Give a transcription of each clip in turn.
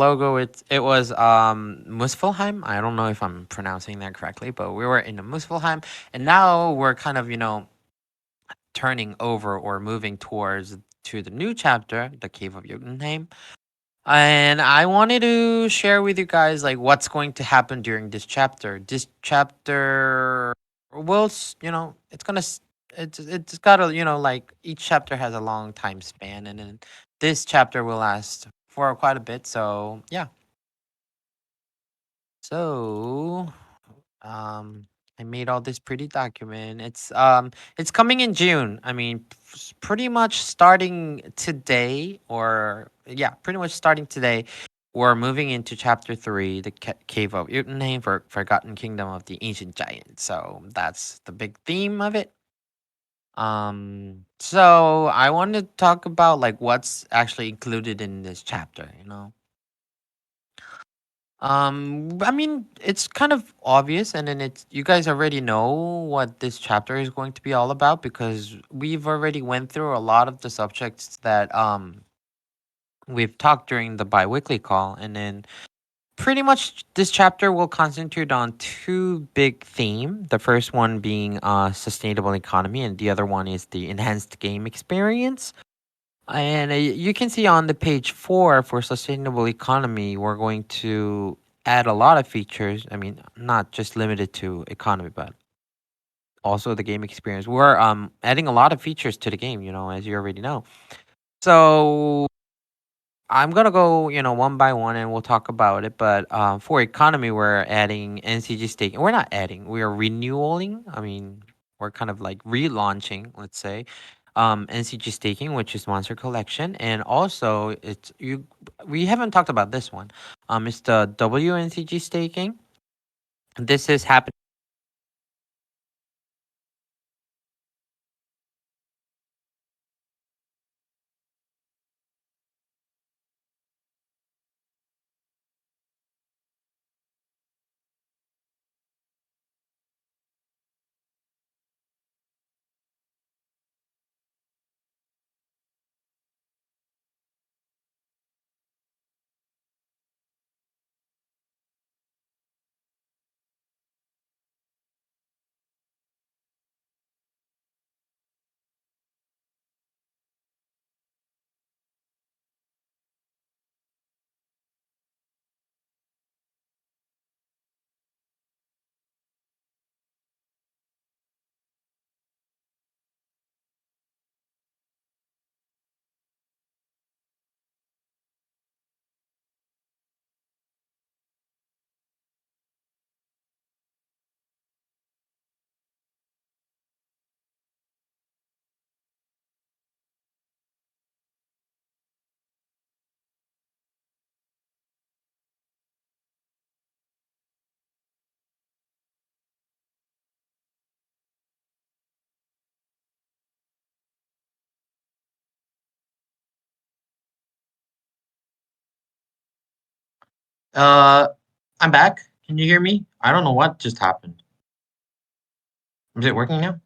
logo, it was Muspelheim. I don't know if I'm pronouncing that correctly, but we were in Muspelheim, and now we're kind of turning over or moving towards to the new chapter, the Cave of Jotunheim. And I wanted to share with you guys like what's going to happen during this chapter. This chapter will, it's gonna, it's got a, like each chapter has a long time span, and then this chapter will last for quite a bit. So yeah, so um, I made all this pretty document. It's coming in June. I mean, pretty much starting today, or yeah, pretty much starting today. We're moving into chapter three, the cave of Utenheim, for Forgotten Kingdom of the Ancient Giants. So that's the big theme of it. So I want to talk about like what's actually included in this chapter. I mean, it's kind of obvious, and then it's you guys already know what this chapter is going to be all about because we've already went through a lot of the subjects that we've talked during the biweekly call, and then pretty much this chapter will concentrate on two big themes. The first one being sustainable economy, and the other one is the enhanced game experience. And you can see on the page four for sustainable economy, we're going to add a lot of features. I mean, not just limited to economy, but also the game experience. We're adding a lot of features to the game, as you already know. So I'm gonna go, one by one, and we'll talk about it. But for economy, we're adding NCG staking. We're not adding. We are renewing. I mean, we're kind of like relaunching, let's say, NCG staking, which is Monster Collection, and also it's you. We haven't talked about this one. It's the WNCG staking. This is happening. Uh, I'm back. Can you hear me? I don't know what just happened. Is it working now?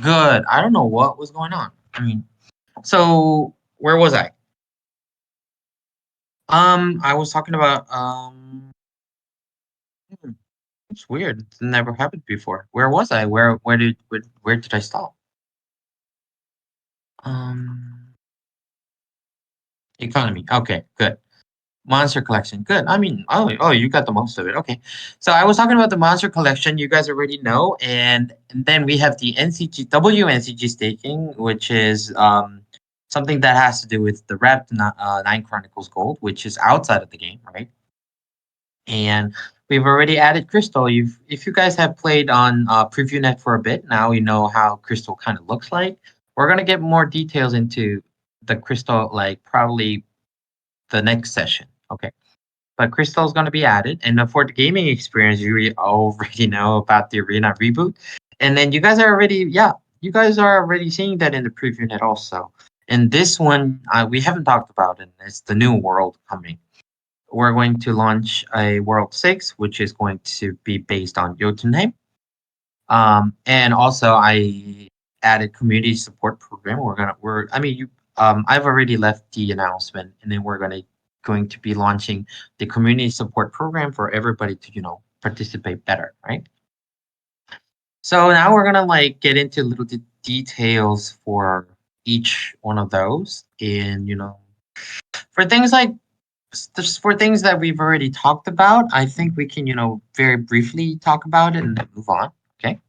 Good. I don't know what was going on. I mean, so where was I? I was talking about hmm, it's weird. It's never happened before. Where was I? Where did I stop? Um, economy. Okay, good. Monster collection. Good. I mean, oh, you got the most of it. Okay. So I was talking about the monster collection. You guys already know, and then we have the NCG WNCG staking, which is something that has to do with the Nine Chronicles Gold, which is outside of the game, right? And we've already added Crystal. If you guys have played on PreviewNet for a bit, now you know how Crystal kind of looks like. We're gonna get more details into the Crystal, like probably the next session. Okay, but Crystal is gonna be added, and for the gaming experience, you already know about the Arena reboot, and then you guys are already seeing that in the PreviewNet also. And this one we haven't talked about it. It's the new world coming. We're going to launch a World 6, which is going to be based on Jotunheim. And also I added community support program. I mean, I've already left the announcement, and then we're gonna going to be launching the community support program for everybody to, participate better, right? So now we're gonna like get into little details for each one of those, and for things like just for things that we've already talked about, I think we can, very briefly talk about it and then move on. Okay.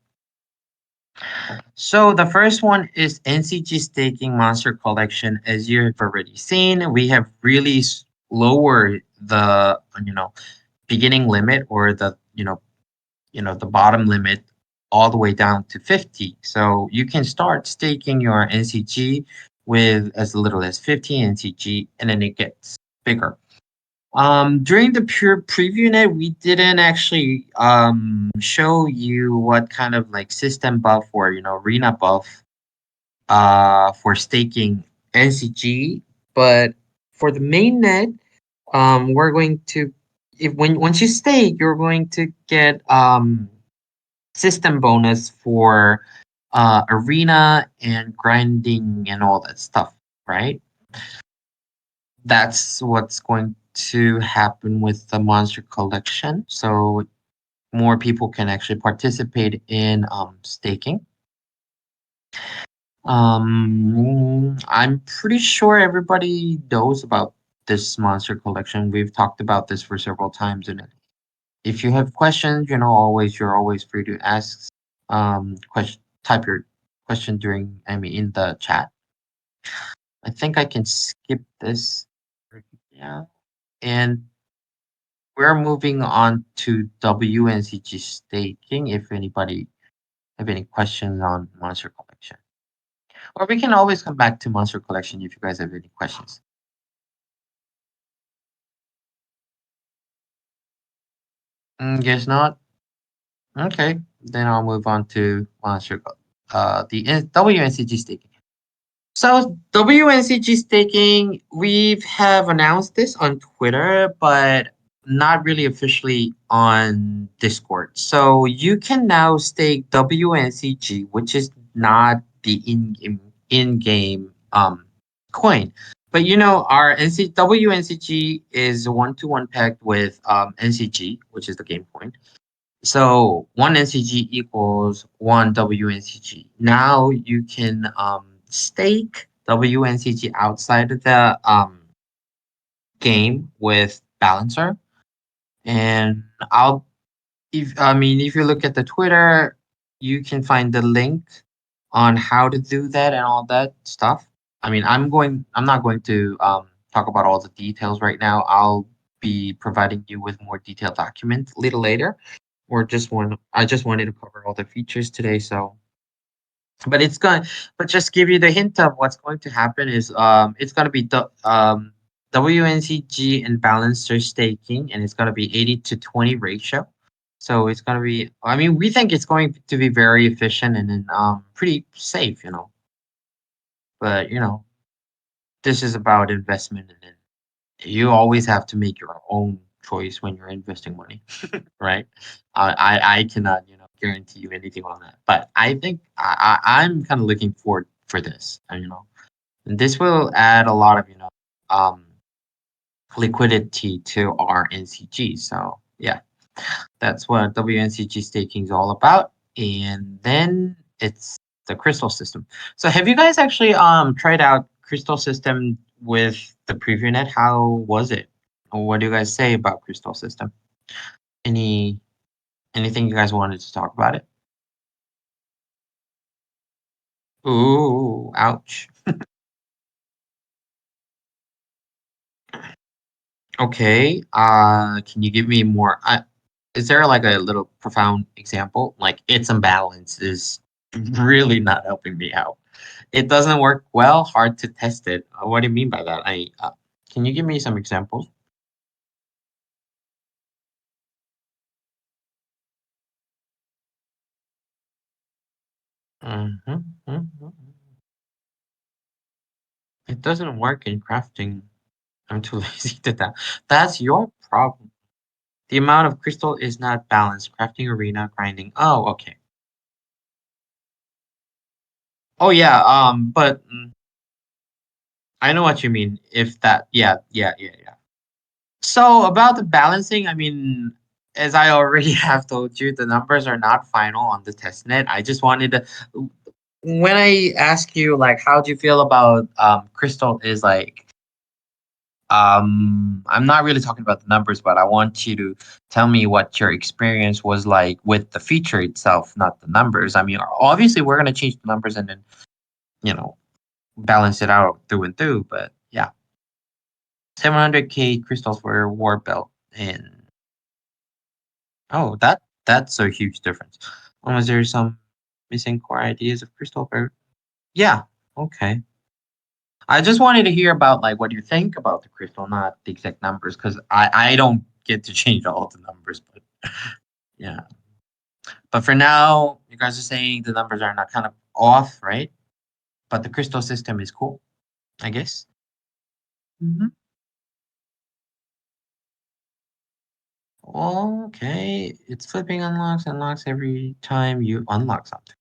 So the first one is NCG staking monster collection. As you have already seen, we have really lowered the beginning limit, or the the bottom limit, all the way down to 50. So you can start staking your NCG with as little as 50 NCG, and then it gets bigger. During the pure preview net, we didn't actually show you what kind of like system buff or arena buff for staking NCG, but for the main net, we're going to, if when once you stake, you're going to get system bonus for arena and grinding and all that stuff, right? That's what's going to happen with the monster collection. So more people can actually participate in staking. I'm pretty sure everybody knows about this monster collection. We've talked about this for several times, and if you have questions, you're always free to ask. Question, type your question during, I mean, in the chat. I think I can skip this. Yeah, and we're moving on to WNCG staking. If anybody have any questions on monster collection, or we can always come back to monster collection if you guys have any questions. Guess not. Okay, then I'll move on to the WNCG staking. So WNCG staking, we have announced this on Twitter, but not really officially on Discord. So you can now stake WNCG, which is not the in-game coin. But our WNCG is one-to-one pegged with NCG, which is the game coin. So one NCG equals one WNCG. Now you can stake WNCG outside of the game with Balancer. And if you look at the Twitter, you can find the link on how to do that and all that stuff. I'm not going to talk about all the details right now. I'll be providing you with more detailed documents a little later, or I just wanted to cover all the features today. So, but it's going but just give you the hint of what's going to happen is it's going to be the WNCG and balancer staking, and it's going to be 80-20 ratio. So it's going to be, we think it's going to be very efficient and then pretty safe, but this is about investment, and then you always have to make your own choice when you're investing money. Right? I cannot guarantee you anything on that, but I think I'm kind of looking forward for this. And this will add a lot of um liquidity to our NCG. So yeah, that's what WNCG staking is all about. And then it's the crystal system. So have you guys actually tried out crystal system with the preview net? How was it? Or what do you guys say about crystal system? Any Anything you guys wanted to talk about it? Ooh, ouch. Okay. Can you give me more? Is there like a little profound example? Like its imbalance is really not helping me out. It doesn't work well. Hard to test it. What do you mean by that? Can you give me some examples? Mhm. It doesn't work in crafting. I'm too lazy to that. That's your problem. The amount of crystal is not balanced. Crafting arena grinding. Oh, okay. Oh yeah. But I know what you mean. If that, yeah, yeah, yeah, yeah. So about the balancing, I mean, as I already have told you, the numbers are not final on the test net. I just wanted to, when I ask you like how do you feel about Crystal is like I'm not really talking about the numbers, but I want you to tell me what your experience was like with the feature itself, not the numbers. I mean, obviously we're gonna change the numbers and then, you know, balance it out through and through, but yeah. 700k crystals for a war belt and oh, that's a huge difference. Was there some missing core ideas of crystal? Yeah. Okay. I just wanted to hear about like what you think about the crystal, not the exact numbers, because I don't get to change all of the numbers, but yeah. But for now, you guys are saying the numbers are not kind of off, right? But the crystal system is cool, I guess. Hmm. Okay, it's flipping unlocks every time you unlock something.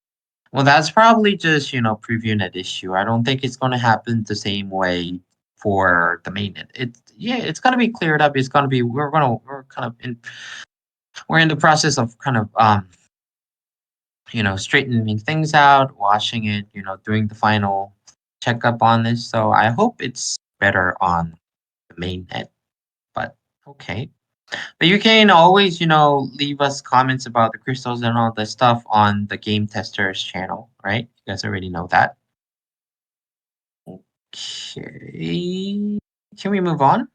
Well, that's probably just, previewing an issue. I don't think it's going to happen the same way for the mainnet. Yeah, it's going to be cleared up. It's going to be we're kind of we're in the process of kind of straightening things out, washing it, doing the final checkup on this. So I hope it's better on the mainnet. But okay. But you can always, leave us comments about the crystals and all the stuff on the game testers channel, right? You guys already know that. Okay. Can we move on?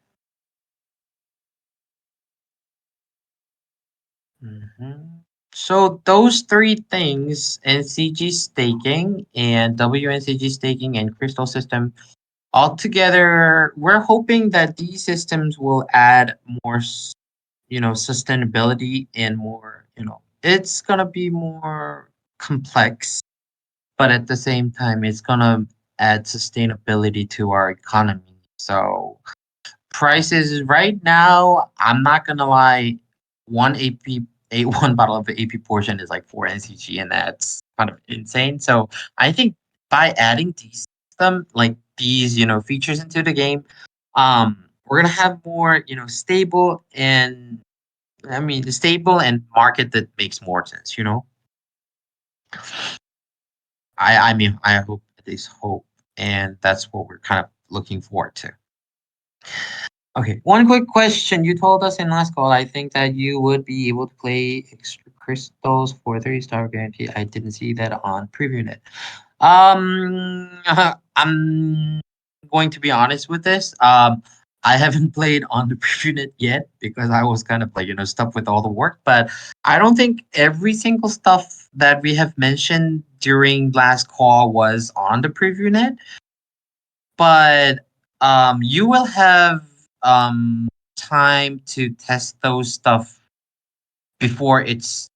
Mhm. So those three things, NCG staking and WNCG staking and crystal system, altogether, we're hoping that these systems will add more, sustainability and more, it's gonna be more complex, but at the same time, it's gonna add sustainability to our economy. So prices right now, I'm not gonna lie, one AP one bottle of the AP portion is like 4 NCG, and that's kind of insane. So I think by adding these features into the game, we're gonna have more stable and stable and market that makes more sense. I hope there's hope, and that's what we're kind of looking forward to. Okay, one quick question. You told us in last call, I think that you would be able to play extra crystals for 30-star guarantee. I didn't see that on preview net. I'm going to be honest with this. I haven't played on the preview net yet because I was kind of like, stuck with all the work. But I don't think every single stuff that we have mentioned during last call was on the preview net, but you will have time to test those stuff before it's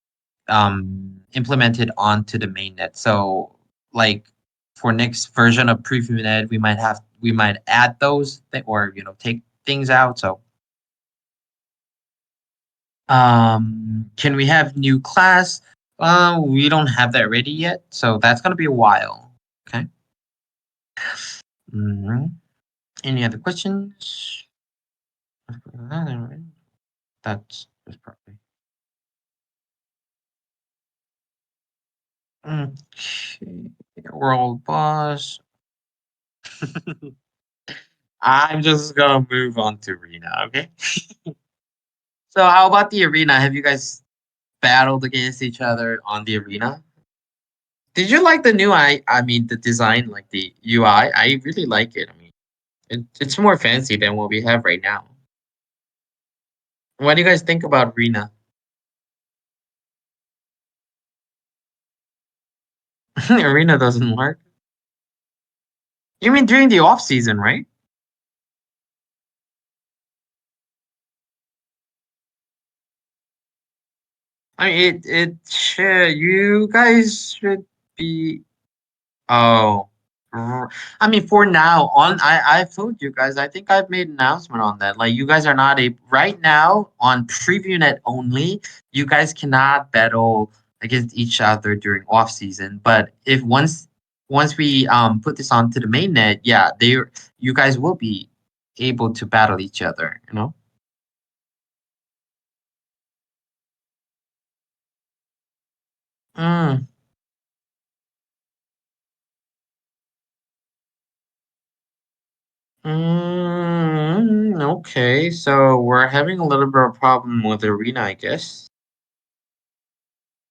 implemented onto the mainnet. So like for next version of preview.net, we might add those or take things out. So can we have new class? We don't have that ready yet, so that's gonna be a while. Okay. Mhm. Any other questions? That's probably. Okay. World boss. I'm just gonna move on to arena. Okay. So how about the arena? Have you guys battled against each other on the arena? Did you like the new the design, like the UI? I really like it. I mean, it's more fancy than what we have right now. What do you guys think about arena? Arena doesn't work. You mean during the off season, right? I mean, it should. You guys should be. Oh, I mean, for now on, I've told you guys. I think I've made an announcement on that. Like, you guys are not a right now on PreviewNet only. You guys cannot battle against each other during off season. But if once we put this onto the main net, yeah, you guys will be able to battle each other. Mm, okay, so we're having a little bit of problem with Arena, I guess.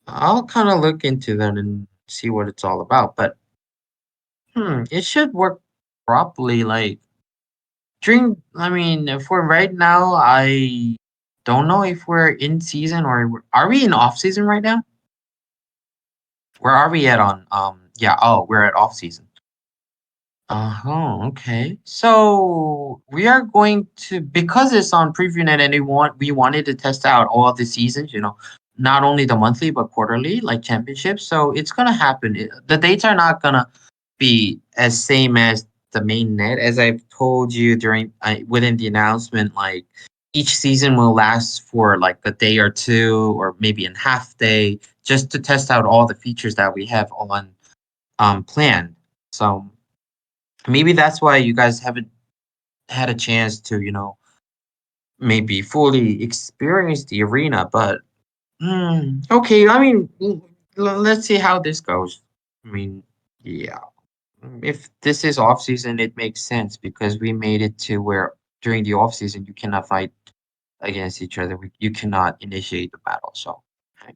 I'll kind of look into that and see what it's all about. But it should work properly. Like I mean, if we're right now, I don't know if we're in season or are we in off season right now? Where are we at on? Yeah. Oh, we're at off season. Uh-huh, okay. So we are going to, because it's on PreviewNet and we wanted to test out all the seasons, not only the monthly but quarterly, like championships. So it's gonna happen. The dates are not gonna be as same as the main net, as I've told you during within the announcement. Like each season will last for like a day or two, or maybe a half day, just to test out all the features that we have on planned. So maybe that's why you guys haven't had a chance to, maybe fully experience the arena. But okay, I mean, let's see how this goes. I mean, yeah, if this is off season, it makes sense because we made it to where during the off season you cannot fight against each other. You cannot initiate the battle. So, okay.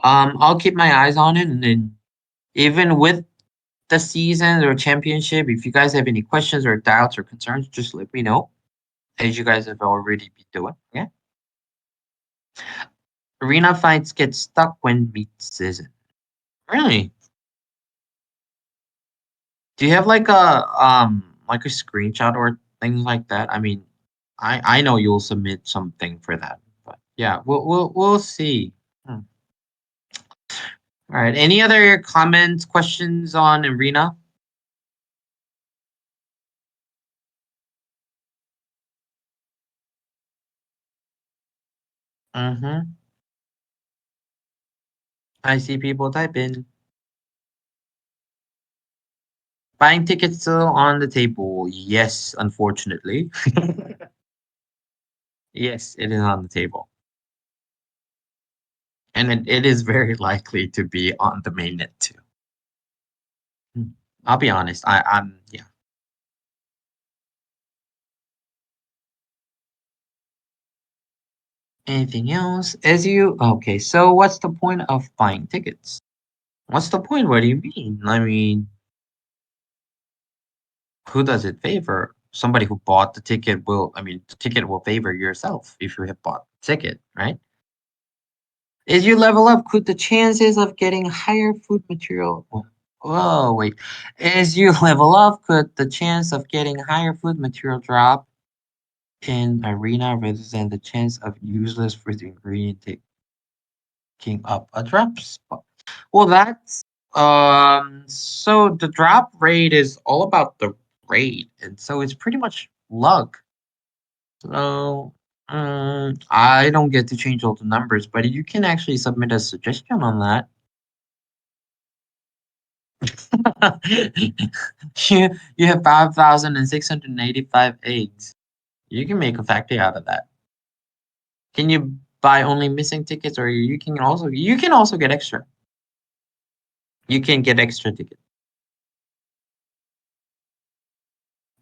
I'll keep my eyes on it, and then even with the season or championship, if you guys have any questions or doubts or concerns, just let me know, as you guys have already been doing. Okay. Arena fights get stuck when meet season. Really? Do you have like a screenshot or things like that? I mean, I know you'll submit something for that, but yeah, we'll see. Hmm. All right. Any other comments, questions on Arena? Mm-hmm. I see people type in. Buying tickets still on the table. Yes, unfortunately. Yes, it is on the table. And it is very likely to be on the mainnet too. Hmm. I'll be honest. I'm yeah. Anything else? As you okay, so what's the point of buying tickets? What's the point? What do you mean? I mean, who does it favor? Somebody who bought the ticket will, I mean, the ticket will favor yourself if you have bought the ticket, right? As you level up, could the chances of getting higher food material? Whoa, wait. As you level up, could the chance of getting higher food material drop in arena rather than the chance of useless fruit ingredient taking up a drop spot? Well, that's so the drop rate is all about the rate, and so it's pretty much luck. So I don't get to change all the numbers, but you can actually submit a suggestion on that. You have 5,685 eggs. You can make a factory out of that. Can you buy only missing tickets, or you can also get extra. You can get extra tickets.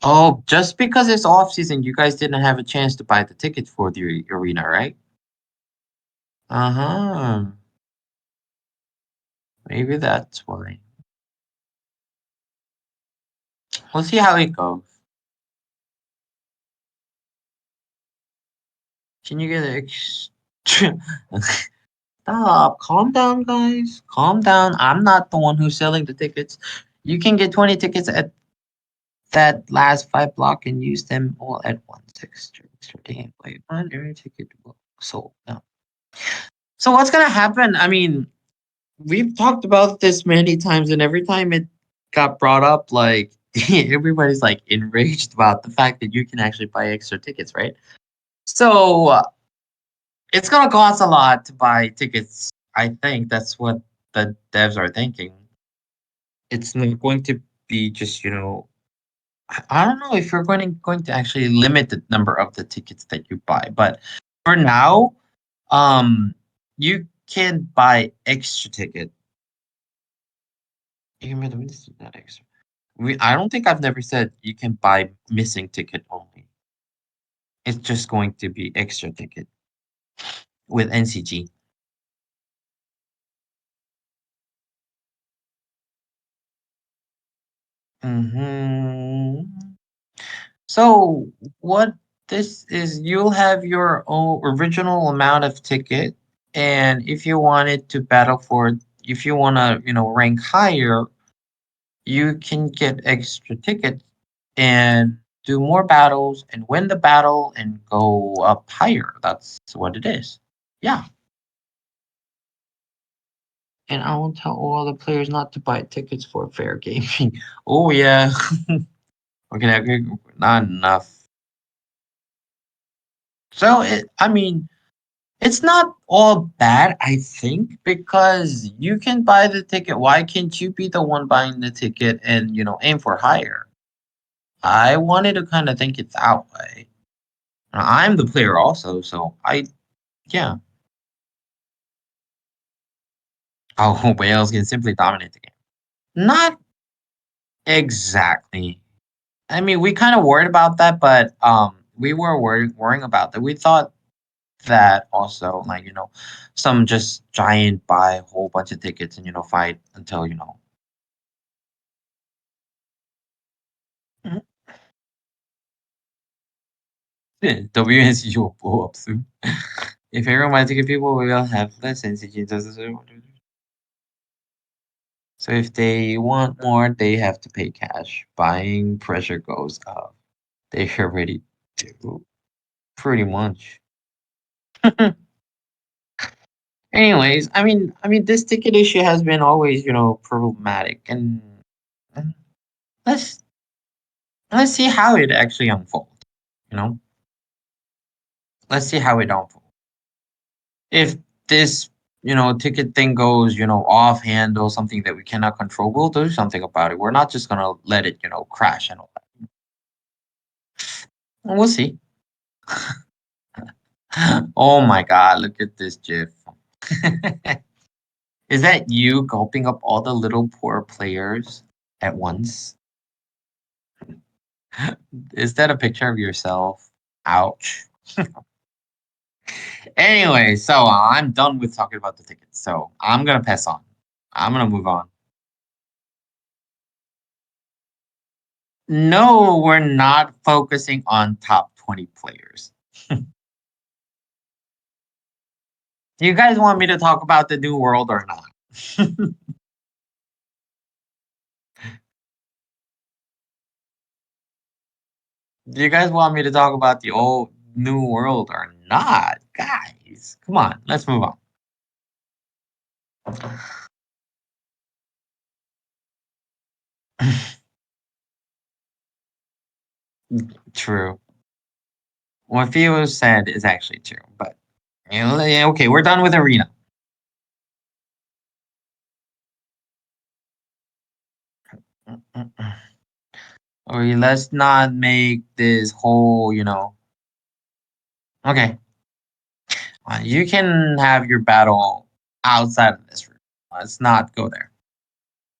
Oh, just because it's off season, you guys didn't have a chance to buy the tickets for the arena, right? Uh-huh. Maybe that's why. We'll see how it goes. Can you get extra? Stop. Calm down, guys. Calm down. I'm not the one who's selling the tickets. You can get 20 tickets at that last 5 block and use them all at once. Extra gameplay. On every ticket will sold. No. So what's gonna happen? I mean, we've talked about this many times, and every time it got brought up, like everybody's like enraged about the fact that you can actually buy extra tickets, right? So it's gonna cost a lot to buy tickets. I think that's what the devs are thinking. It's not going to be just I don't know if you're going to actually limit the number of the tickets that you buy, but for now, you can buy extra ticket. You can buy the missing, not extra. I don't think I've never said you can buy missing ticket only. It's just going to be extra ticket with NCG. Hmm. So what this is, you'll have your own original amount of ticket, and if you wanted to battle for, if you want to, rank higher, you can get extra tickets and do more battles and win the battle and go up higher. That's what it is. Yeah. And I will tell all the players not to buy tickets for fair gaming. Oh yeah. Okay, okay, not enough. So I mean, it's not all bad, I think, because you can buy the ticket. Why can't you be the one buying the ticket and aim for higher? I wanted to kind of think it that way. I'm the player also, so yeah. Oh, whales can simply dominate the game. Not exactly. I mean, we kind of worried about that, but we were worrying about that. We thought that also, like some just giant buy a whole bunch of tickets and fight until Mhm. Yeah, WNC will blow up soon. If everyone buy ticket, people will have less NCG. So if they want more, they have to pay cash. Buying pressure goes up. They already do, pretty much. Anyways, I mean, this ticket issue has been always, problematic, and let's let's see how it actually unfolds. You know, let's see how it unfolds. If this, ticket thing goes, off handle, something that we cannot control, we'll do something about it. We're not just gonna let it, crash and all that. And we'll see. Oh my God! Look at this GIF. Is that you gulping up all the little poor players at once? Is that a picture of yourself? Ouch. Anyway, so I'm done with talking about the tickets. So I'm gonna pass on. I'm gonna move on. No, we're not focusing on top 20 players. Do you guys want me to talk about the new world or not? Do you guys want me to talk about the old new world or not? Guys, come on, let's move on. True. What Theo said is actually true, but yeah, okay, we're done with arena. Okay, let's not make this whole, Okay, you can have your battle outside of this room. Let's not go there.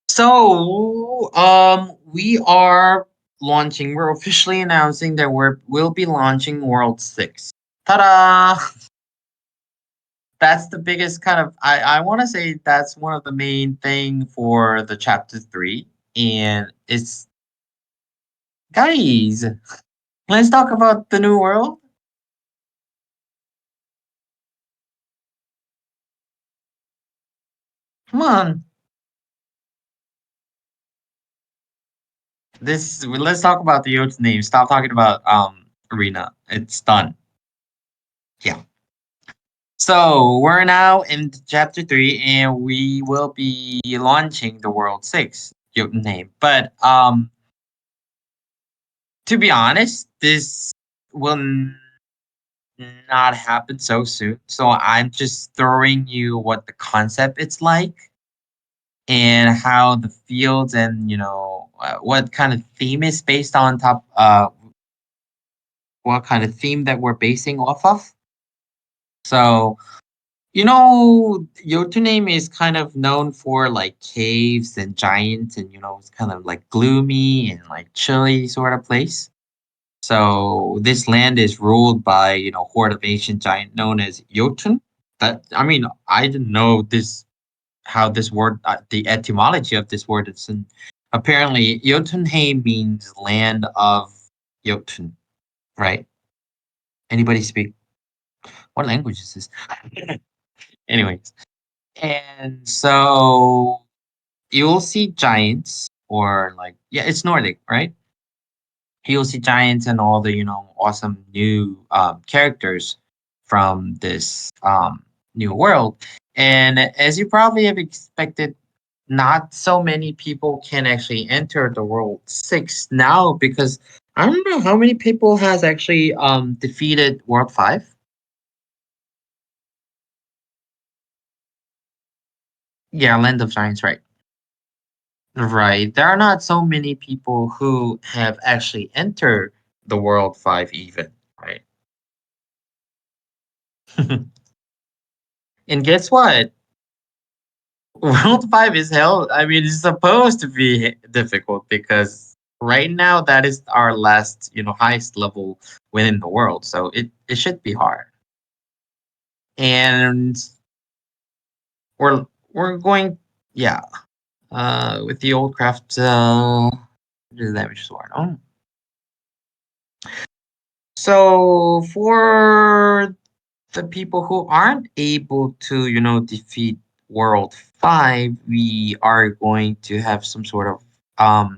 So, we are launching. We're officially announcing that we'll be launching World Six. Ta-da! That's the biggest kind of. I want to say that's one of the main thing for the chapter 3, and it's guys. Let's talk about the new world. Come on, let's talk about the Yotes name. Stop talking about arena. It's done. Yeah. So we're now in chapter 3, and we will be launching the World Six Yote name. But to be honest, this will not happen so soon. So I'm just throwing you what the concept it's like and how the fields and what kind of theme is based on top what kind of theme that we're basing off of. So Jotunheim is kind of known for like caves and giants, and it's kind of like gloomy and like chilly sort of place. So this land is ruled by horde of ancient giant known as Jotun. That I mean, I didn't know this how this word, the etymology of this word is. And apparently, Jotunheim means land of Jotun, right? Anybody speak what language is this? Anyways, and so you'll see giants, or like, yeah, it's Nordic, right? You'll see giants and all the awesome new characters from this new world. And as you probably have expected, not so many people can actually enter the world 6 now, because I don't know how many people has actually defeated world 5. Yeah, land of giants, right? Right. There are not so many people who have actually entered the world 5 even, right? And guess what? World 5 is hell. I mean, it's supposed to be difficult, because right now that is our last, highest level within the world. So it should be hard. And we're going, yeah, with the old craft damage sword. Oh. So for the people who aren't able to, defeat World 5, we are going to have some sort of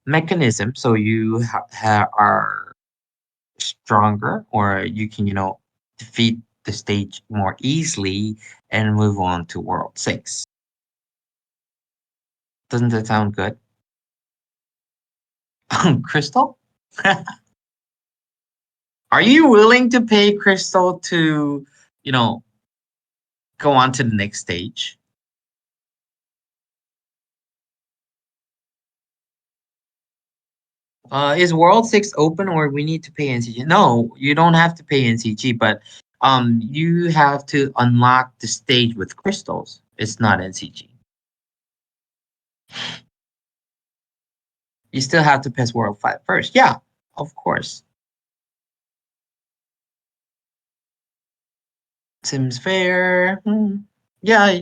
mechanism, so you are stronger, or you can, defeat the stage more easily and move on to World 6. Doesn't that sound good? Crystal? Are you willing to pay Crystal to, you know, go on to the next stage? Is World 6 open, or we need to pay NCG? No, you don't have to pay NCG, but you have to unlock the stage with crystals. It's not NCG. You still have to pass World 5 first. Yeah, of course. Seems fair. Hmm. Yeah,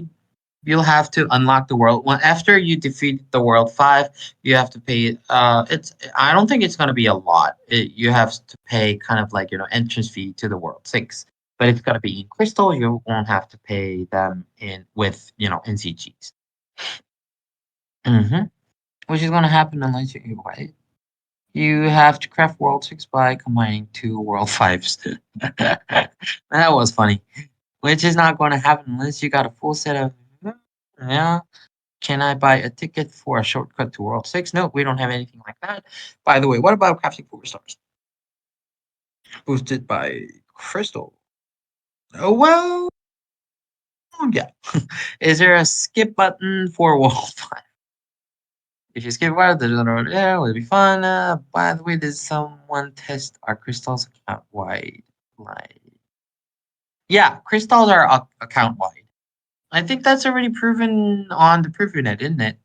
you'll have to unlock the world. Well, after you defeat the world 5, you have to pay. It's I don't think it's gonna be a lot. You have to pay kind of like entrance fee to the world 6, but it's gonna be in crystal. You won't have to pay them in with NCGs. hmm Which is gonna happen unless you right. You have to craft world 6 by combining two world 5s. That was funny. Which is not going to happen unless you got a full set of. Yeah. Can I buy a ticket for a shortcut to World 6? No, we don't have anything like that. By the way, what about crafting 4 stars? Boosted by Crystal. Oh, well, yeah. Is there a skip button for World 5? If you skip out, there's another, yeah, it'll be fun. By the way, did someone test our crystals account wide? Like, yeah, crystals are account wide. I think that's already proven on the ProofNet, isn't it?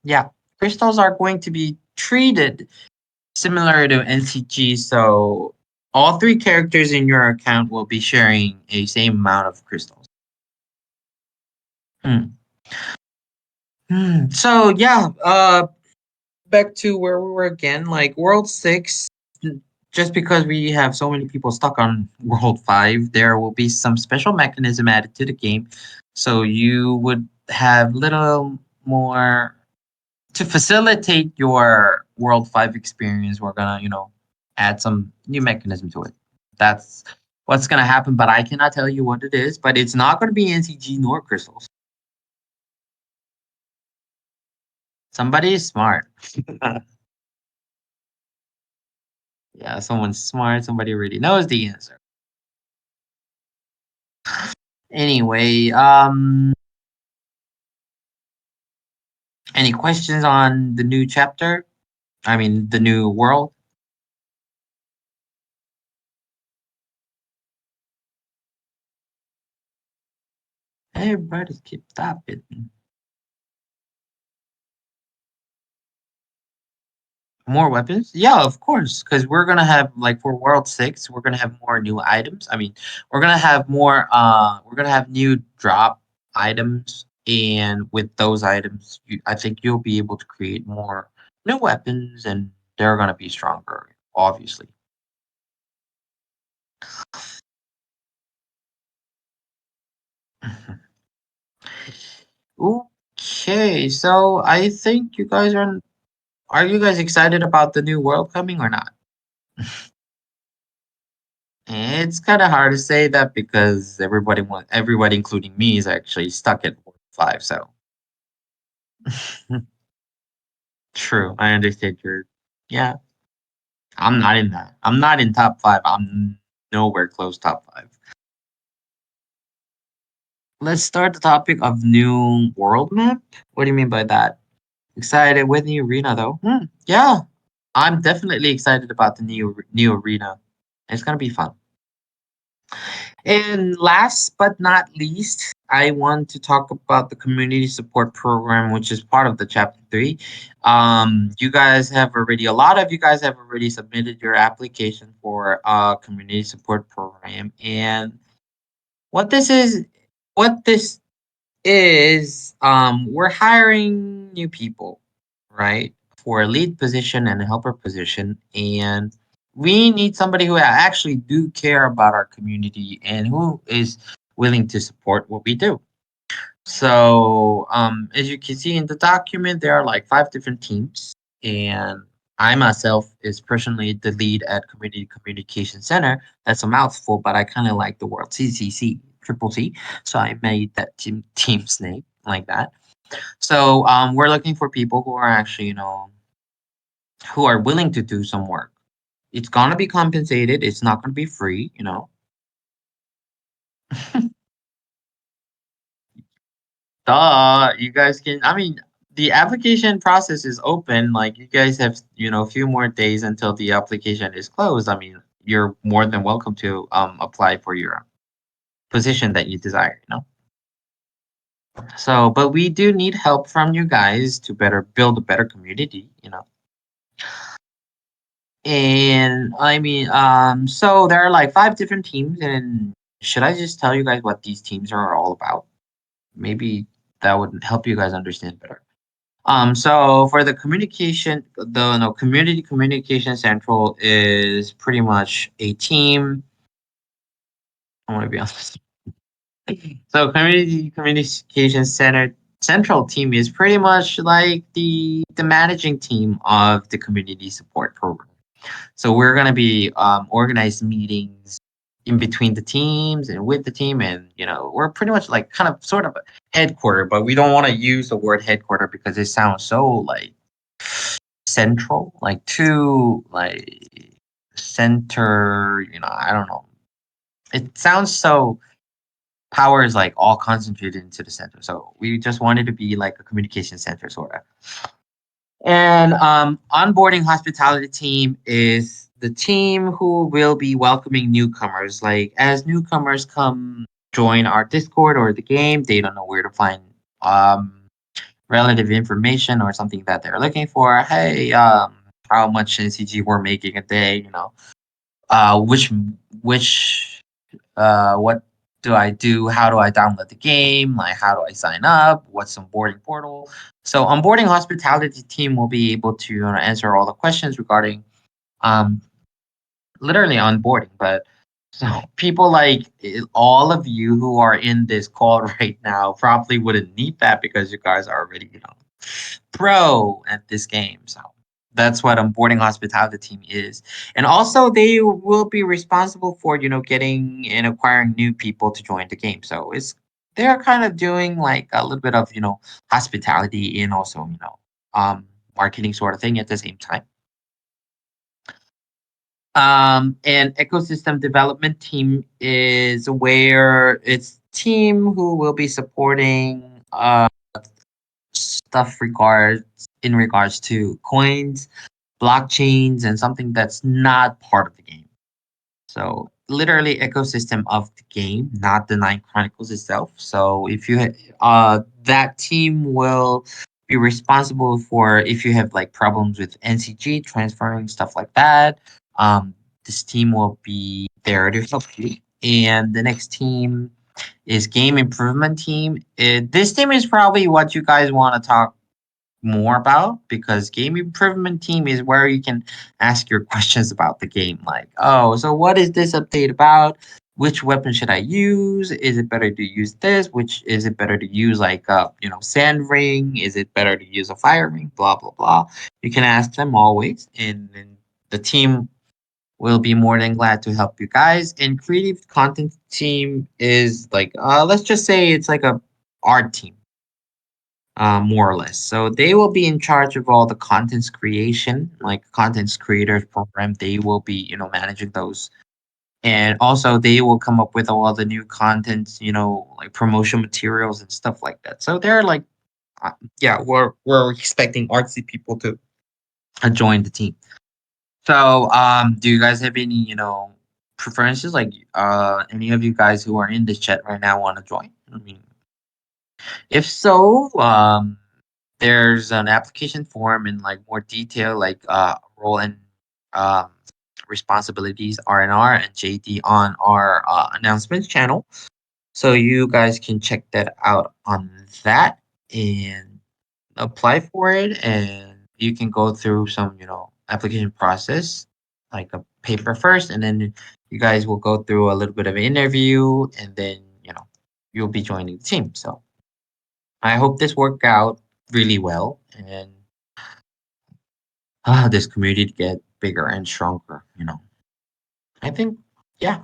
Yeah, crystals are going to be treated similar to NCG, so all 3 characters in your account will be sharing a same amount of crystals. Hmm. So yeah, back to where we were again. Like World 6, just because we have so many people stuck on World 5, there will be some special mechanism added to the game, so you would have little more to facilitate your World 5 experience. We're gonna, add some new mechanism to it. That's what's gonna happen, but I cannot tell you what it is. But it's not gonna be NCG nor crystals. Somebody is smart. Yeah, someone's smart. Somebody already knows the answer. Anyway, any questions on the new chapter? I mean, the new world. Everybody keep tapping. More weapons? Yeah, of course. Because we're gonna have like for World 6, we're gonna have more new items. I mean, we're gonna have more we're gonna have new drop items, and with those items, I think you'll be able to create more new weapons, and they're gonna be stronger, obviously. Okay, so I think you guys are you guys excited about the new world coming or not? It's kind of hard to say that because everybody, including me, is actually stuck at World 5. So true, I understand your. Yeah, I'm not in that. I'm not in top 5. I'm nowhere close top 5. Let's start the topic of new world map. What do you mean by that? Excited with new arena though? Yeah, I'm definitely excited about the new arena. It's gonna be fun. And last but not least, I want to talk about the community support program, which is part of the chapter 3. You guys have already, a lot of you guys have already submitted your application for a community support program. And what this is, what this we're hiring new people, right? For a lead position and a helper position. And we need somebody who actually do care about our community and who is willing to support what we do. So, as you can see in the document, there are like 5 different teams, and I myself is personally the lead at Community Communication Center. That's a mouthful, but I kind of like the word CCC, triple C, so I made that team's name like that. So, we're looking for people who are actually, who are willing to do some work. It's gonna be compensated. It's not gonna be free. Duh, you guys can. I mean, the application process is open. Like, you guys have, a few more days until the application is closed. I mean, you're more than welcome to apply for your position that you desire. So, but we do need help from you guys to better build a better community. And I mean, so there are like 5 different teams, and should I just tell you guys what these teams are all about? Maybe that would help you guys understand better. So for the communication, the no community communication central is pretty much a team. I want to be honest. So community communication center central team is pretty much like the managing team of the community support program. So we're gonna be organized meetings in between the teams and with the team, and we're pretty much like kind of sort of a headquarter, but we don't want to use the word headquarter because it sounds so like central, like too like center. I don't know. It sounds so power is like all concentrated into the center. So we just wanted to be like a communication center sort of. And onboarding hospitality team is the team who will be welcoming newcomers. Like as newcomers come join our Discord or the game, they don't know where to find um relative information or something that they're looking for. Hey, how much NCG we're making a day, which what do I do? How do I download the game? Like, how do I sign up? What's onboarding portal? So, onboarding hospitality team will be able to answer all the questions regarding um, literally onboarding. But so people like all of you who are in this call right now probably wouldn't need that because you guys are already pro at this game. So that's what onboarding hospitality team is. And also they will be responsible for, getting and acquiring new people to join the game. So they're kind of doing like a little bit of, hospitality and also, marketing sort of thing at the same time. And ecosystem development team is where it's team who will be supporting stuff in regards to coins, blockchains, and something that's not part of the game. So literally ecosystem of the game, not the Nine Chronicles itself. So if you that team will be responsible for if you have like problems with NCG transferring stuff like that. Um, this team will be there to help you. And the next team is game improvement team. This team is probably what you guys want to talk more about because game improvement team is where you can ask your questions about the game like, oh, so what is this update about, which weapon should I use, is it better to use this, which is it better to use like sand ring, is it better to use a fire ring, blah blah blah. You can ask them always, and then the team will be more than glad to help you guys. And creative content team is like let's just say it's like a art team, more or less. So they will be in charge of all the contents creation, like contents creators program. They will be, managing those. And also they will come up with all the new contents, like promotion materials and stuff like that. So they're like, uh, yeah, we're expecting artsy people to join the team. So, do you guys have any, preferences? Like, any of you guys who are in this chat right now want to join? I mean, if so, there's an application form in like more detail, like role and um, responsibilities R&R and JD on our announcements channel. So you guys can check that out on that and apply for it. And you can go through some, application process, like a paper first, and then you guys will go through a little bit of an interview, and then you'll be joining the team. So I hope this worked out really well, and this community get bigger and stronger. I think, yeah.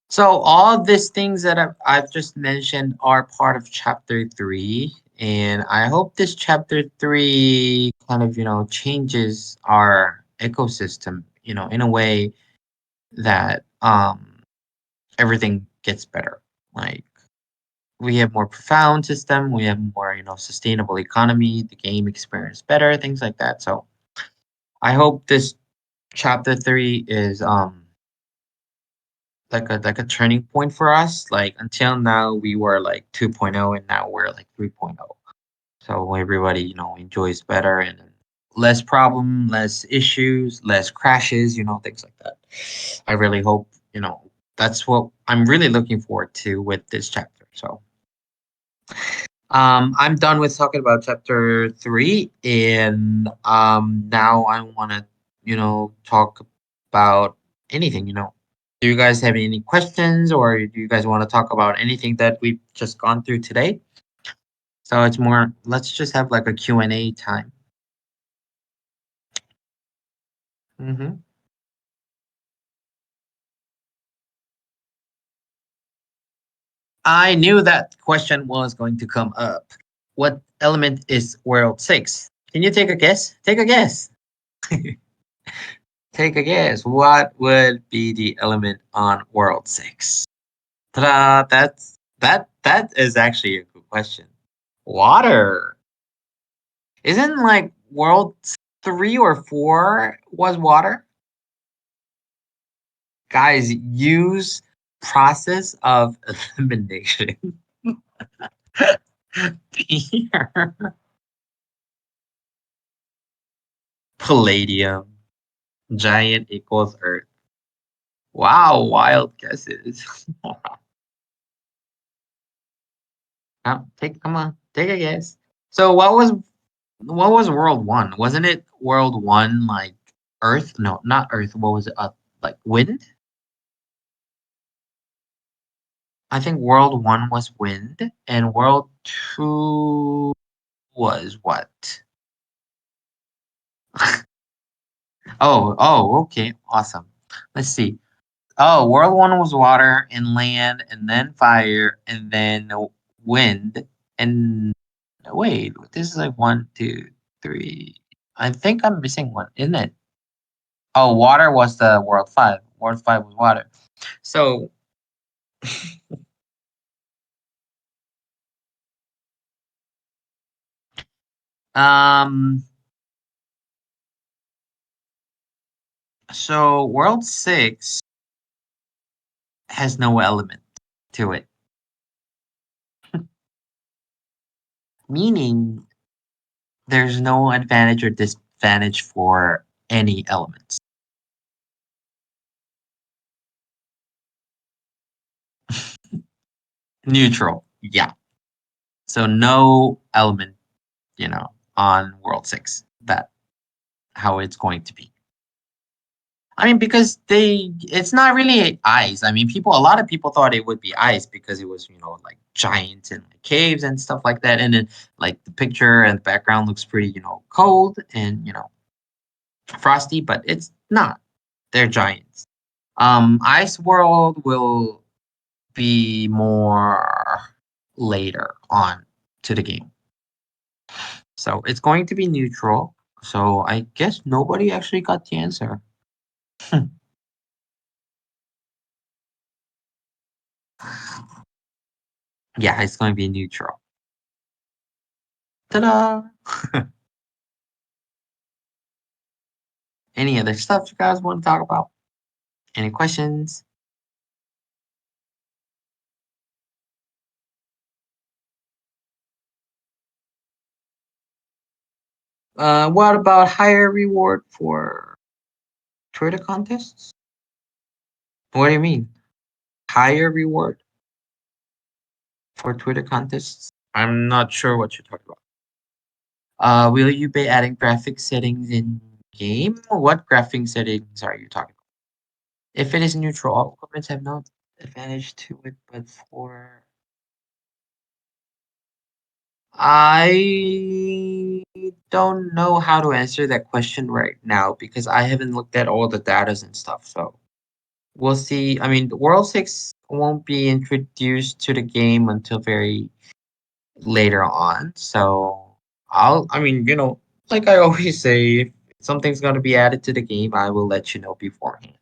So all these things that I've just mentioned are part of chapter 3, and I hope this chapter 3 kind of changes our ecosystem, in a way that everything gets better. Like we have more profound system, we have more sustainable economy, the game experience better, things like that. So I hope this chapter 3 is like a turning point for us. Like until now we were like 2.0 and now we're like 3.0. So everybody enjoys better and less problem, less issues, less crashes, things like that. I really hope that's what I'm really looking forward to with this chapter. So I'm done with talking about chapter 3, and now I want to, talk about anything. Do you guys have any questions, or do you guys want to talk about anything that we've just gone through today? So it's more, let's just have like a Q&A time. hmm I knew that question was going to come up. What element is World 6? Can you take a guess? Take a guess. Take a guess. What would be the element on World 6? Ta-da! That is actually a good question. Water. Isn't like World 3 or 4 was water? Guys, use process of elimination. Here. Palladium. Giant equals Earth. Wow, wild guesses. Come on, take a guess. So what was World One? Wasn't it World One like Earth? No, not Earth. What was it? Like wind? I think World One was wind, and World Two was what? Oh, okay, awesome. Let's see. Oh, World One was water and land, and then fire, and then wind, and wait, this is like one, two, three. I think I'm missing one, isn't it? Oh, water was the World Five. World Five was water. So, um, so World Six. has no element to it, meaning there's no advantage or disadvantage for any elements. Neutral, yeah. So no element, on World 6. That how it's going to be. I mean, because it's not really ice. I mean, a lot of people thought it would be ice because it was, like giants and like caves and stuff like that. And then, like, the picture and the background looks pretty, cold and, frosty, but it's not. They're giants. Ice World will be more later on to the game. So it's going to be neutral. So I guess nobody actually got the answer. Yeah, it's going to be neutral. Ta-da! Any other stuff you guys want to talk about? Any questions? What about higher reward for Twitter contests? What do you mean? Higher reward for Twitter contests? I'm not sure what you're talking about. Will you be adding graphic settings in game? What graphic settings are you talking about? If it is neutral, all comments have no advantage to it, but for I don't know how to answer that question right now because I haven't looked at all the datas and stuff. So we'll see. I mean, World 6 won't be introduced to the game until very later on. So I mean, like I always say, if something's going to be added to the game, I will let you know beforehand.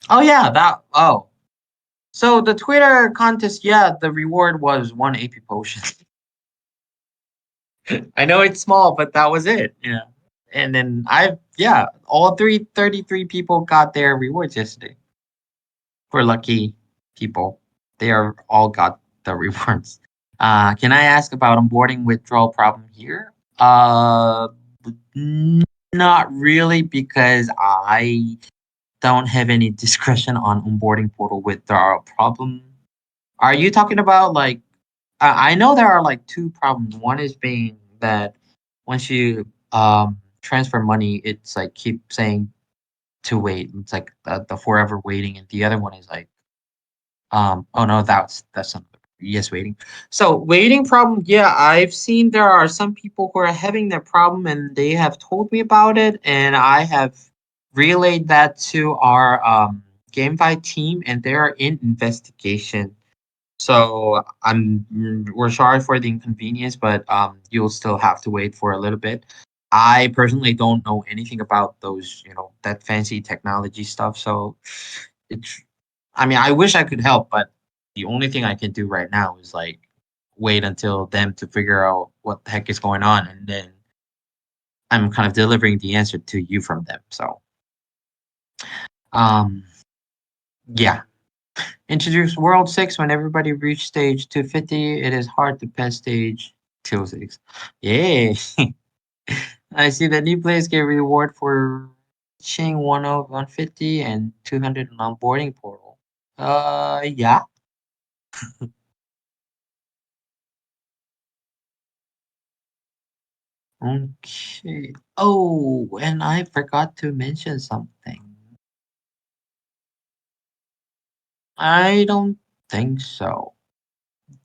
Oh, yeah. So the Twitter contest, yeah, the reward was one AP potion. I know it's small, but that was it. Yeah. And then yeah, all 33 people got their rewards yesterday. For lucky people, they are all got the rewards. Can I ask about onboarding withdrawal problem here? N- Not really because I don't have any discretion on onboarding portal withdrawal problem. Are you talking about like I know there are like two problems. One is being that once you transfer money, it's like keep saying to wait. It's like the forever waiting, and the other one is like oh no, that's not yes waiting. So waiting problem, yeah, I've seen there are some people who are having that problem, and they have told me about it, and I have relayed that to our GameFi team, and they are in investigation. So we're sorry for the inconvenience, but you'll still have to wait for a little bit. I personally don't know anything about those, that fancy technology stuff. So it's, I mean, I wish I could help, but the only thing I can do right now is like wait until them to figure out what the heck is going on, and then I'm kind of delivering the answer to you from them. So, um, yeah. Introduce World 6 when everybody reach stage 250. It is hard to pass stage 206. Yay! I see that new players get reward for reaching 150 and 200 on onboarding portal. Yeah. Okay. Oh, and I forgot to mention something. I don't think so.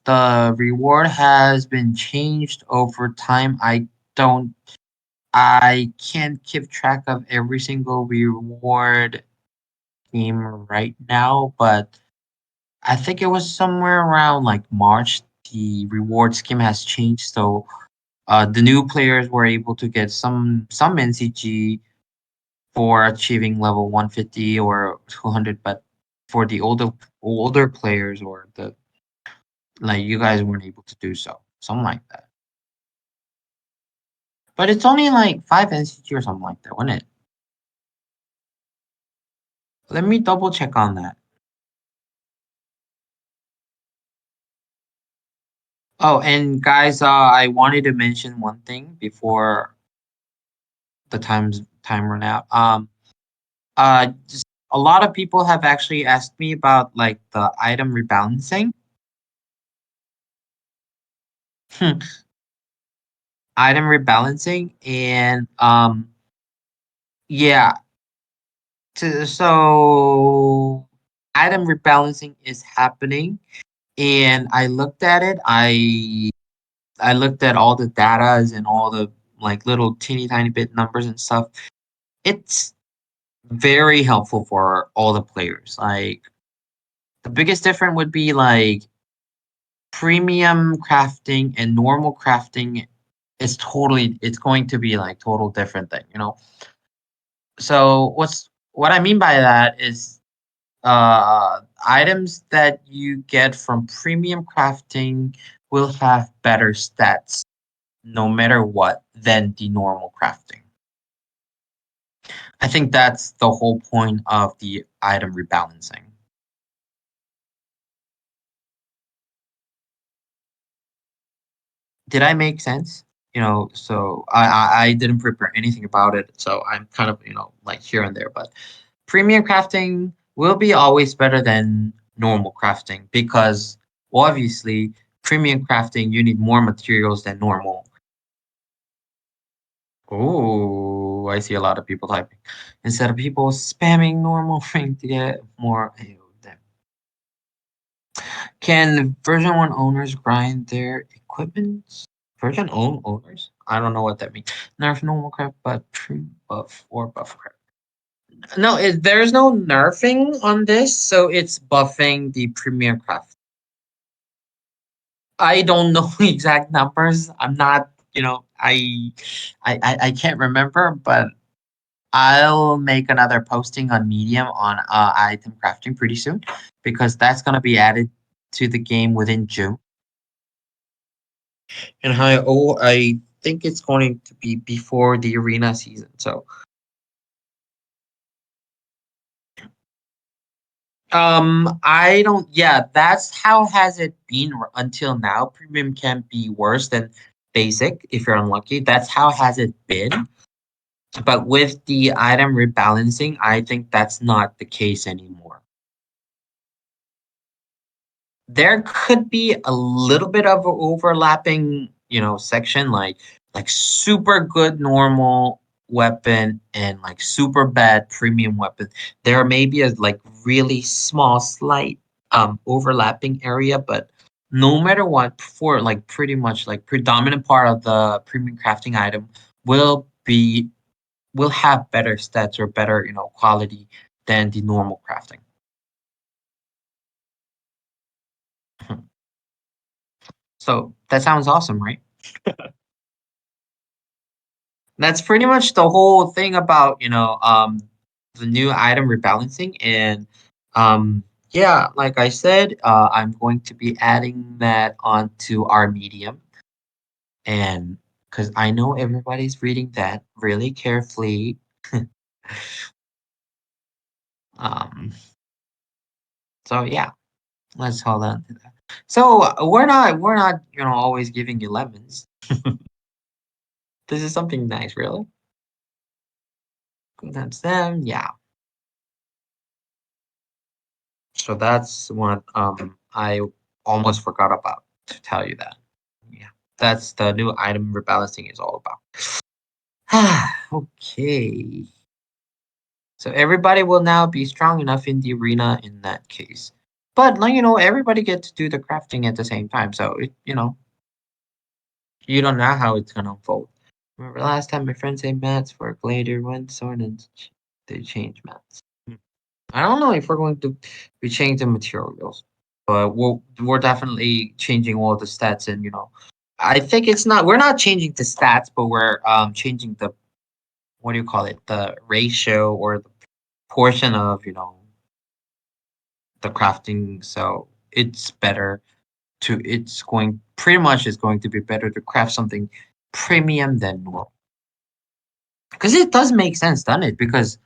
The reward has been changed over time. I can't keep track of every single reward scheme right now, but I think it was somewhere around like March. The reward scheme has changed, so the new players were able to get some NCG for achieving level 150 or 200, but for the older players or the like, you guys weren't able to do so, something like that. But it's only like 5 NCG or something like that, wasn't it? Let me double check on that. Oh, and guys, I wanted to mention one thing before the time run out. Just a lot of people have actually asked me about like the item rebalancing. Item rebalancing and yeah, so item rebalancing is happening and I looked at it. I looked at all the datas and all the like little teeny tiny bit numbers and stuff. It's very helpful for all the players. Like the biggest difference would be like premium crafting and normal crafting is totally it's going to be like total different thing, you know. So what I mean by that is items that you get from premium crafting will have better stats no matter what than the normal crafting. I think that's the whole point of the item rebalancing. Did I make sense? You know, so I didn't prepare anything about it, so I'm kind of like here and there. But premium crafting will be always better than normal crafting because obviously premium crafting you need more materials than normal. Oh, I see a lot of people typing instead of people spamming normal thing to get more. Ew, damn. Can version 1 owners grind their equipment? Version own owners? I don't know what that means. Nerf normal craft, but true buff or buff craft. No, there's no nerfing on this, so it's buffing the premium craft. I don't know exact numbers. I'm not, I can't remember, but I'll make another posting on Medium on item crafting pretty soon because that's gonna be added to the game within June. And I think it's going to be before the arena season. So I don't yeah, that's how has it been until now. Premium can be worse than basic if you're unlucky. That's how has it been. But with the item rebalancing, I think that's not the case anymore. There could be a little bit of a overlapping, section like super good normal weapon and like super bad premium weapon. There may be a like really small slight overlapping area, but no matter what, for like pretty much like predominant part of the premium crafting item will be will have better stats or better, quality than the normal crafting. So that sounds awesome, right? That's pretty much the whole thing about, the new item rebalancing. And yeah, like I said, I'm going to be adding that onto our medium. And because I know everybody's reading that really carefully. um, so yeah, let's hold on to that. So we're not, always giving you lemons. This is something nice, really. That's them, yeah. So that's what I almost forgot about to tell you that. Yeah. That's the new item rebalancing is all about. Okay. So everybody will now be strong enough in the arena in that case. But like everybody gets to do the crafting at the same time. So you don't know how it's gonna unfold. Remember last time my friend said mats for a Glader went sword and they changed mats. I don't know if we're going to be changing the materials, but we're definitely changing all the stats. And I think it's not we're not changing the stats, but we're changing the what do you call it, the ratio or the portion of the crafting. So it's better to it's going pretty much is going to be better to craft something premium than normal because it does make sense, doesn't it? Because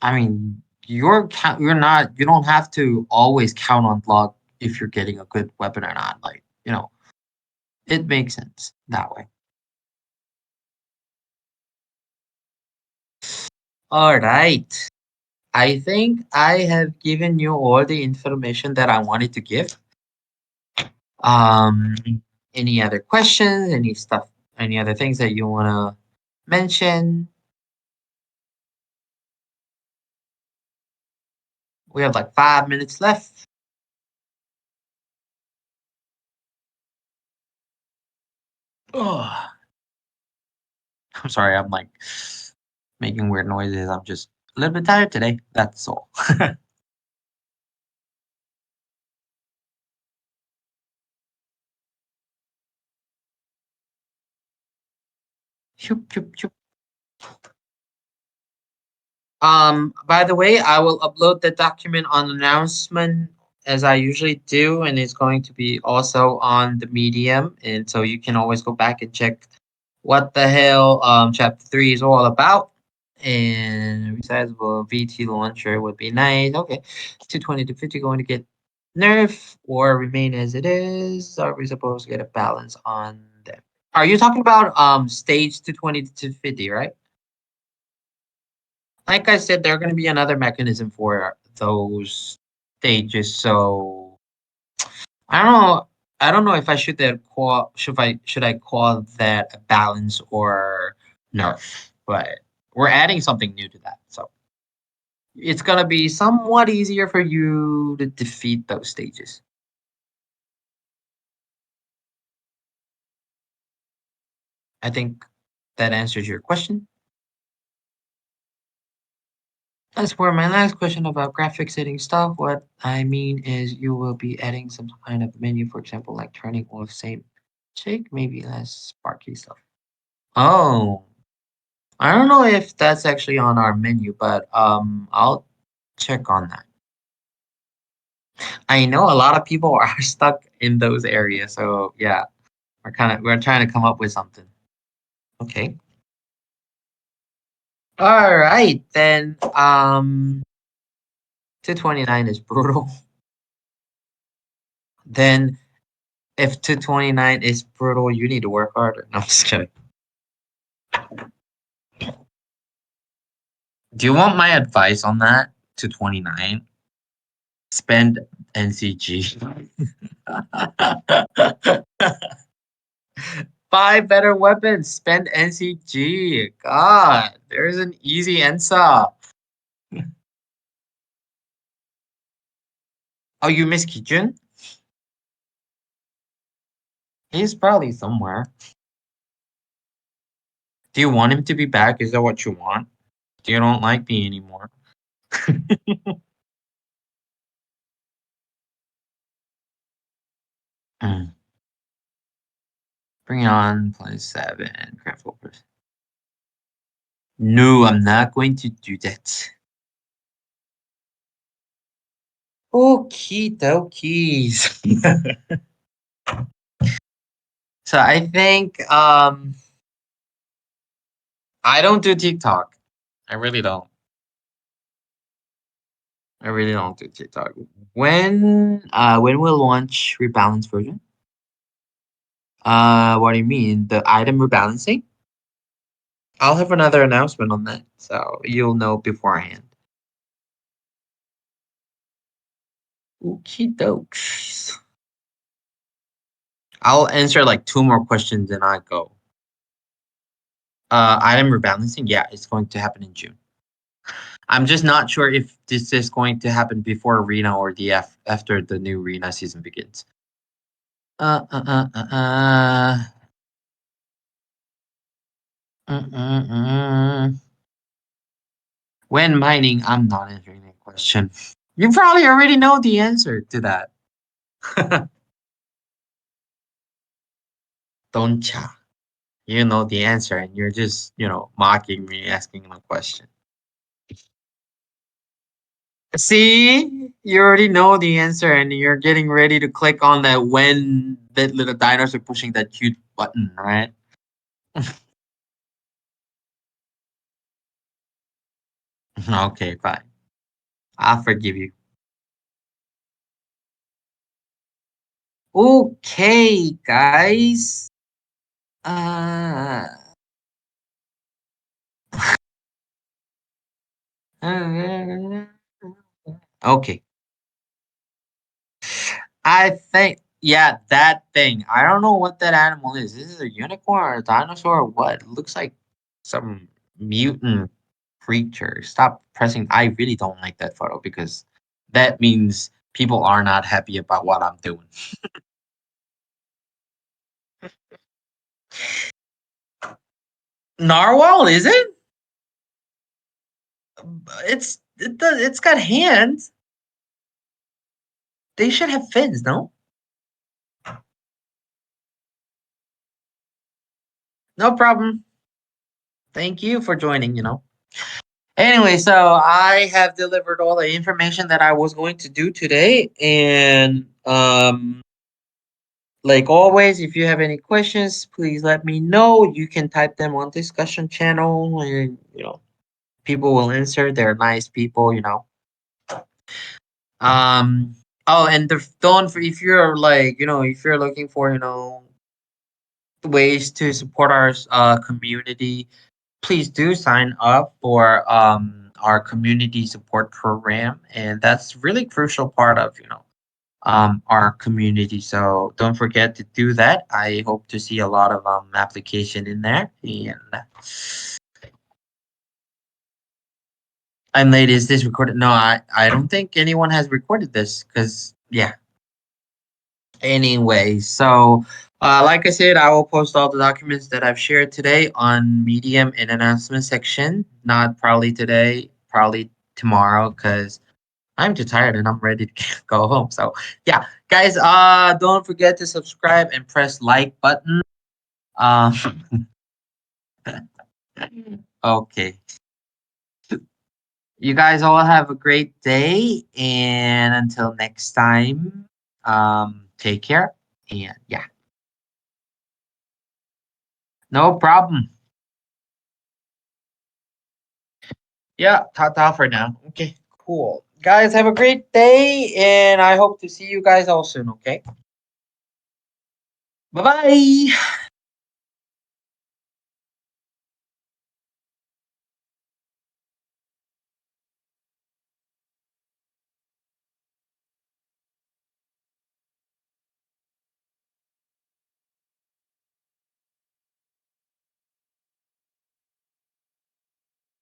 I mean you're not you don't have to always count on luck if you're getting a good weapon or not. Like, it makes sense that way. All right. I think I have given you all the information that I wanted to give. Um, any other questions? Any stuff? Any other things that you want to mention? We have like 5 minutes left. Oh, I'm sorry. I'm like making weird noises. I'm just a little bit tired today. That's all. Shoop, shoop, shoop. By the way, I will upload the document on announcement as I usually do, and it's going to be also on the Medium, and so you can always go back and check what the hell chapter 3 is all about. And besides, well, VT launcher would be nice. Okay, 220 to 50 going to get nerf or remain as it is. Are we supposed to get a balance on them? Are you talking about stage 220 to 250, right? Like I said, there going to be another mechanism for those stages. So I don't know. I don't know if I should I call that a balance or nerf, but we're adding something new to that. So it's gonna be somewhat easier for you to defeat those stages. I think that answers your question. As for my last question about graphics setting stuff, what I mean is you will be adding some kind of menu, for example, like turning off same shake, maybe less sparky stuff. Oh, I don't know if that's actually on our menu, but I'll check on that. I know a lot of people are stuck in those areas, so yeah, we're trying to come up with something. Okay. All right, then 229 is brutal. Then if 229 is brutal, you need to work harder. No, I'm just kidding. Do you want my advice on that? 229? Spend NCG. Buy better weapons. Spend NCG. God, there's an easy answer. Oh, you miss Kijun? He's probably somewhere. Do you want him to be back? Is that what you want? Do you don't like me anymore? Mm. Bring it on, play 7. Craft Wolfers. No, I'm not going to do that. Okie dokies. So I think I don't do TikTok. I really don't. I really don't do TikTok. When will launch rebalance version? What do you mean? The item rebalancing? I'll have another announcement on that, so you'll know beforehand. Okie dokes. I'll answer like two more questions and I go. Item rebalancing, yeah, it's going to happen in June. I'm just not sure if this is going to happen before Arena or after the new Arena season begins. Uh, uh, uh, uh, uh. Mm. When mining, I'm not answering that question. You probably already know the answer to that. Don't ya? You know the answer and you're just, mocking me, asking a question. See, you already know the answer and you're getting ready to click on that when that little dinosaur pushing that cute button, right? Okay, fine. I'll forgive you. Okay, guys. Uh, okay. I think, yeah, that thing. I don't know what that animal is. Is it a unicorn or a dinosaur or what? It looks like some mutant creature. Stop pressing. I really don't like that photo because that means people are not happy about what I'm doing. Narwhal, is it? It's got hands. They should have fins, no? No problem. Thank you for joining. Anyway, so I have delivered all the information that I was going to do today, and like always, if you have any questions, please let me know. You can type them on discussion channel, and people will answer. They're nice people. Um. Oh, and don't if you're like if you're looking for ways to support our community, please do sign up for our community support program, and that's really crucial part of our community. So don't forget to do that. I hope to see a lot of application in there. And late, is this recorded? No, I don't think anyone has recorded this because yeah. Anyway, so like I said, I will post all the documents that I've shared today on Medium in announcement section. Not probably today, probably tomorrow, because I'm too tired and I'm ready to go home. So yeah, guys, don't forget to subscribe and press like button. Um, okay, you guys all have a great day, and until next time, take care, and yeah, no problem. Yeah, ta for now. Okay, cool. Guys, have a great day, and I hope to see you guys all soon, okay? Bye bye.